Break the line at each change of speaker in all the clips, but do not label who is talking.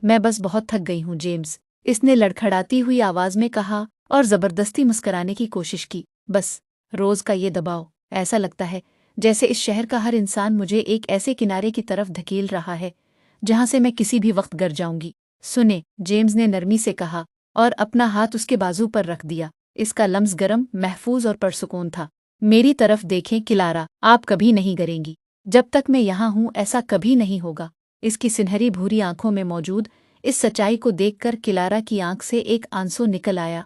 मैं बस बहुत थक गई हूँ जेम्स, इसने लड़खड़ाती हुई आवाज में कहा और जबरदस्ती मुस्कुराने की कोशिश की। बस रोज का ये दबाव, ऐसा लगता है जैसे इस शहर का हर इंसान मुझे एक ऐसे किनारे की तरफ धकेल रहा है जहां से मैं किसी भी वक्त गिर जाऊंगी। सुने, जेम्स ने नरमी से कहा और अपना हाथ उसके बाजू पर रख दिया। इसका लम्स गरम, महफूज और परसुकून था। मेरी तरफ देखें किलारा, आप कभी नहीं गिरेंगी। जब तक मैं यहाँ हूँ ऐसा कभी नहीं होगा। इसकी सुनहरी भूरी आंखों में मौजूद इस सच्चाई को देखकर किलारा की आंख से एक आंसू निकल आया।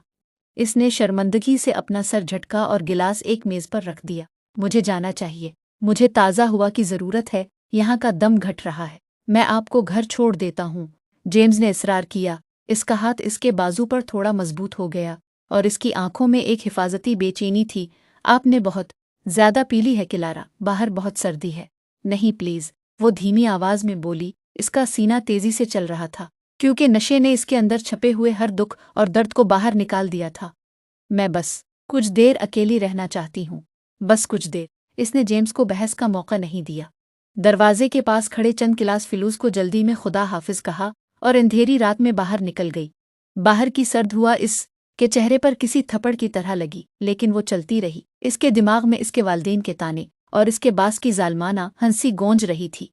इसने शर्मिंदगी से अपना सर झटका और गिलास एक मेज पर रख दिया। मुझे जाना चाहिए, मुझे ताज़ा हवा की ज़रूरत है, यहाँ का दम घट रहा है। मैं आपको घर छोड़ देता हूँ, जेम्स ने इसरार किया। इसका हाथ इसके बाजू पर थोड़ा मजबूत हो गया और इसकी आंखों में एक हिफाजती बेचैनी थी। आपने बहुत ज्यादा पी ली है किलारा, बाहर बहुत सर्दी है। नहीं प्लीज, वो धीमी आवाज में बोली। इसका सीना तेजी से चल रहा था क्योंकि नशे ने इसके अंदर छपे हुए हर दुख और दर्द को बाहर निकाल दिया था। मैं बस कुछ देर अकेली रहना चाहती हूँ, बस कुछ देर। इसने जेम्स को बहस का मौका नहीं दिया। दरवाजे के पास खड़े चंद गिलास फिलूस को जल्दी में खुदा हाफिज कहा और अंधेरी रात में बाहर निकल गई। बाहर की सर्द हुआ इसके चेहरे पर किसी थप्पड़ की तरह लगी, लेकिन वो चलती रही। इसके दिमाग में इसके वालिदैन के ताने और इसके बास की जालमाना हंसी गूंज रही थी।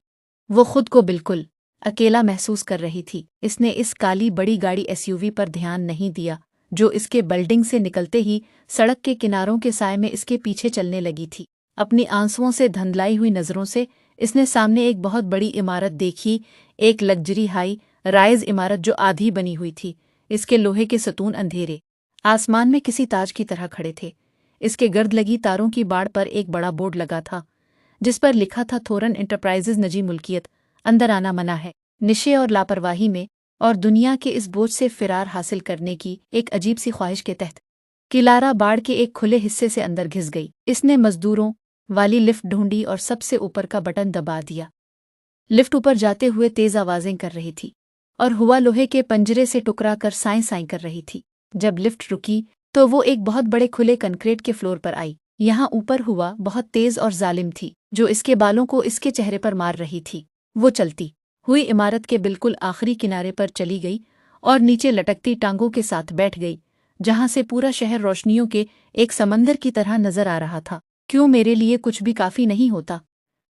वो खुद को बिल्कुल अकेला महसूस कर रही थी। इसने इस काली बड़ी गाड़ी एसयूवी पर ध्यान नहीं दिया जो इसके बिल्डिंग से निकलते ही सड़क के किनारों के साए में इसके पीछे चलने लगी थी। अपनी आंसुओं से धुंधलाई हुई नजरों से इसने सामने एक बहुत बड़ी इमारत देखी, एक लग्जरी हाई राइज इमारत जो आधी बनी हुई थी। इसके लोहे के सतून अंधेरे आसमान में किसी ताज की तरह खड़े थे। इसके गर्द लगी तारों की बाड़ पर एक बड़ा बोर्ड लगा था जिस पर लिखा था थोरन एंटरप्राइजेज निजी मुल्कियत, अंदर आना मना है। नशे और लापरवाही में और दुनिया के इस बोझ से फिरार हासिल करने की एक अजीब सी ख्वाहिश के तहत किलारा बाड़ के एक खुले हिस्से से अंदर घिस गई। इसने मजदूरों वाली लिफ्ट ढूंढी और सबसे ऊपर का बटन दबा दिया। लिफ्ट ऊपर जाते हुए तेज आवाजें कर रही थी और हुआ लोहे के पंजरे से टुकरा कर साई साई कर रही थी। जब लिफ्ट रुकी तो वो एक बहुत बड़े खुले कंक्रीट के फ्लोर पर आई। यहाँ ऊपर हुआ बहुत तेज और जालिम थी जो इसके बालों को इसके चेहरे पर मार रही थी। वो चलती हुई इमारत के बिल्कुल आखिरी किनारे पर चली गई और नीचे लटकती टांगों के साथ बैठ गई जहां से पूरा शहर रोशनियों के एक समंदर की तरह नजर आ रहा था। क्यों मेरे लिए कुछ भी काफी नहीं होता?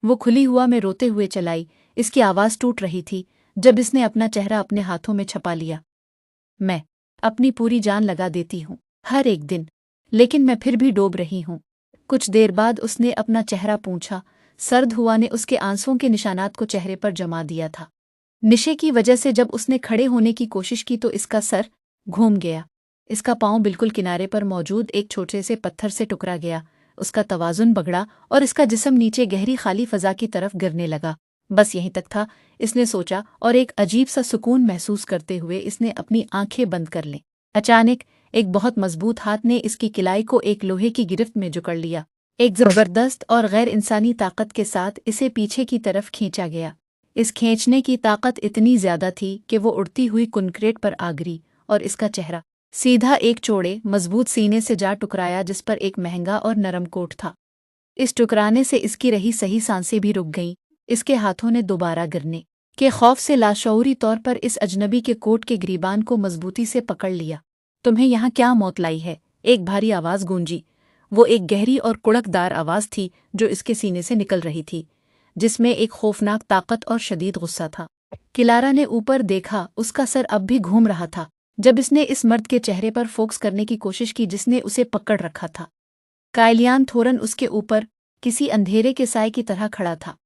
वो खुली हुआ में रोते हुए चलाई। इसकी आवाज टूट रही थी जब इसने अपना चेहरा अपने हाथों में छपा लिया। मैं अपनी पूरी जान लगा देती हूँ हर एक दिन, लेकिन मैं फिर भी डूब रही हूँ। कुछ देर बाद उसने अपना चेहरा पूंछा। सर्द हुआ ने उसके आंसुओं के निशानात को चेहरे पर जमा दिया था। नशे की वजह से जब उसने खड़े होने की कोशिश की तो इसका सर घूम गया। इसका पांव बिल्कुल किनारे पर मौजूद एक छोटे से पत्थर से टकरा गया। उसका तवाजुन बगड़ा और इसका जिस्म नीचे गहरी खाली फजा की तरफ गिरने लगा। बस यहीं तक था, इसने सोचा, और एक अजीब सा सुकून महसूस करते हुए इसने अपनी आंखें बंद कर लीं। अचानक एक बहुत मजबूत हाथ ने इसकी किलाई को एक लोहे की गिरफ्त में जकड़ लिया। एक जबरदस्त और गैर इंसानी ताकत के साथ इसे पीछे की तरफ खींचा गया। इस खींचने की ताकत इतनी ज्यादा थी कि वो उड़ती हुई कंक्रीट पर आ गिरी और इसका चेहरा सीधा एक चौड़े मजबूत सीने से जा टकराया जिस पर एक महंगा और नरम कोट था। इस टकराने से इसकी रही सही सांसें भी रुक गईं। इसके हाथों ने दोबारा गिरने के खौफ से लाशऊरी तौर पर इस अजनबी के कोट के ग्रीबान को मजबूती से पकड़ लिया। तुम्हें यहाँ क्या मौत लाई है? एक भारी आवाज गूंजी। वो एक गहरी और कुड़कदार आवाज थी जो इसके सीने से निकल रही थी, जिसमें एक खौफनाक ताकत और शदीद गुस्सा था। किलारा ने ऊपर देखा, उसका सर अब भी घूम रहा था जब इसने इस मर्द के चेहरे पर फोकस करने की कोशिश की जिसने उसे पकड़ रखा था। कायलियान थोरन उसके ऊपर किसी अंधेरे के साए की तरह खड़ा था।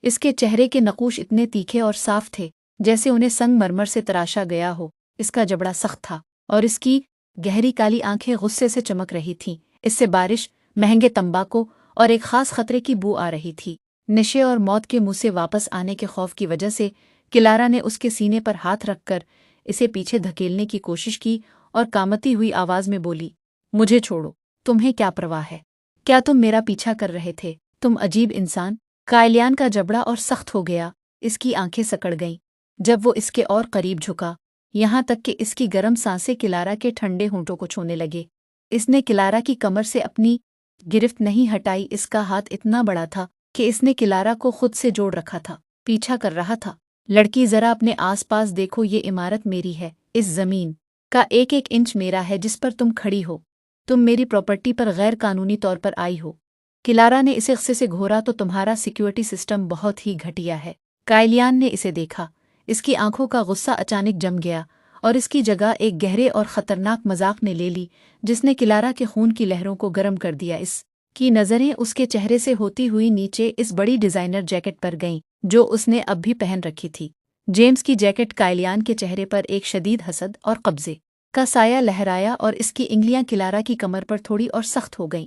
इसके चेहरे के नकूश इतने तीखे और साफ थे जैसे उन्हें संगमरमर से तराशा गया हो। इसका जबड़ा सख्त था और इसकी गहरी काली आंखें गुस्से से चमक रही थीं। इससे बारिश, महंगे तंबाकू और एक खास खतरे की बू आ रही थी। नशे और मौत के मुंह से वापस आने के खौफ की वजह से किलारा ने उसके सीने पर हाथ रखकर इसे पीछे धकेलने की कोशिश की और कामती हुई आवाज में बोली, मुझे छोड़ो, तुम्हें क्या परवाह है? क्या तुम मेरा पीछा कर रहे थे? तुम अजीब इंसान। कायलियान का जबड़ा और सख्त हो गया। इसकी आंखें सकड़ गईं जब वो इसके और करीब झुका, यहाँ तक कि इसकी गर्म सांसें किलारा के ठंडे होंठों को छूने लगे। इसने किलारा की कमर से अपनी गिरफ्त नहीं हटाई। इसका हाथ इतना बड़ा था कि इसने किलारा को खुद से जोड़ रखा था, पीछा कर रहा था। लड़की जरा अपने आसपास देखो, ये इमारत मेरी है, इस जमीन का एक एक इंच मेरा है जिस पर तुम खड़ी हो। तुम मेरी प्रॉपर्टी पर गैर कानूनी तौर पर आई हो। किलारा ने इसे गुस्से से घोरा, तो तुम्हारा सिक्योरिटी सिस्टम बहुत ही घटिया है। कायलियान ने इसे देखा। इसकी आंखों का गुस्सा अचानक जम गया और इसकी जगह एक गहरे और खतरनाक मजाक ने ले ली जिसने किलारा के खून की लहरों को गर्म कर दिया। इसकी नज़रें उसके चेहरे से होती हुई नीचे इस बड़ी डिज़ाइनर जैकेट पर गईं जो उसने अब भी पहन रखी थी। जेम्स की जैकेट कायलियान के चेहरे पर एक शदीद हसद और कब्जे का साया लहराया और इसकी इंगलियां किलारा की कमर पर थोड़ी और सख्त हो गईं।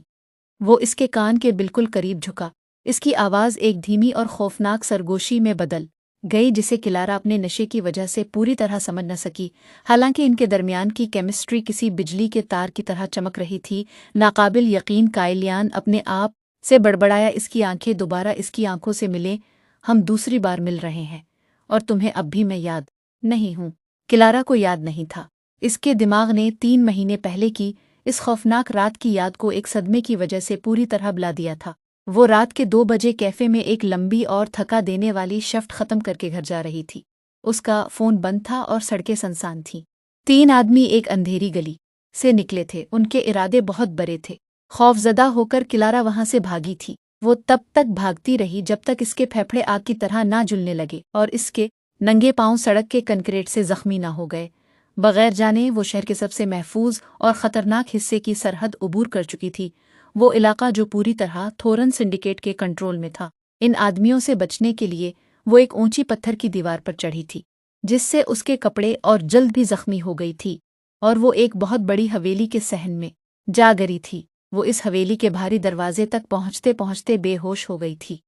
वो इसके कान के बिल्कुल करीब झुका। इसकी आवाज़ एक धीमी और खौफनाक सरगोशी में बदल गई जिसे किलारा अपने नशे की वजह से पूरी तरह समझ न सकी। हालांकि इनके दरमियान की केमिस्ट्री किसी बिजली के तार की तरह चमक रही थी। नाकाबिल यकीन कायलियान अपने आप से बड़बड़ाया, इसकी आंखें दोबारा इसकी आंखों से मिले। हम दूसरी बार मिल रहे हैं और तुम्हें अब भी मैं याद नहीं हूँ। किलारा को याद नहीं था। इसके दिमाग ने 3 महीने पहले की इस खौफनाक रात की याद को एक सदमे की वजह से पूरी तरह भुला दिया था। वो रात के 2 बजे कैफे में एक लंबी और थका देने वाली शिफ्ट खत्म करके घर जा रही थी। उसका फोन बंद था और सड़कें सुनसान थीं। 3 आदमी एक अंधेरी गली से निकले थे। उनके इरादे बहुत बड़े थे। खौफजदा होकर किलारा वहां से भागी थी। वो तब तक भागती रही जब तक इसके फेफड़े आग की तरह ना जलने लगे और इसके नंगे पांव सड़क के कंक्रीट से जख्मी ना हो गए। बगैर जाने वो शहर के सबसे महफूज और ख़तरनाक हिस्से की सरहद उबूर कर चुकी थी। वो इलाका जो पूरी तरह थोरन सिंडिकेट के कंट्रोल में था। इन आदमियों से बचने के लिए वो एक ऊंची पत्थर की दीवार पर चढ़ी थी जिससे उसके कपड़े और जल्द भी जख्मी हो गई थी और वो एक बहुत बड़ी हवेली के सहन में जा गिरी थी। वो इस हवेली के भारी दरवाजे तक पहुंचते पहुंचते बेहोश हो गई थी।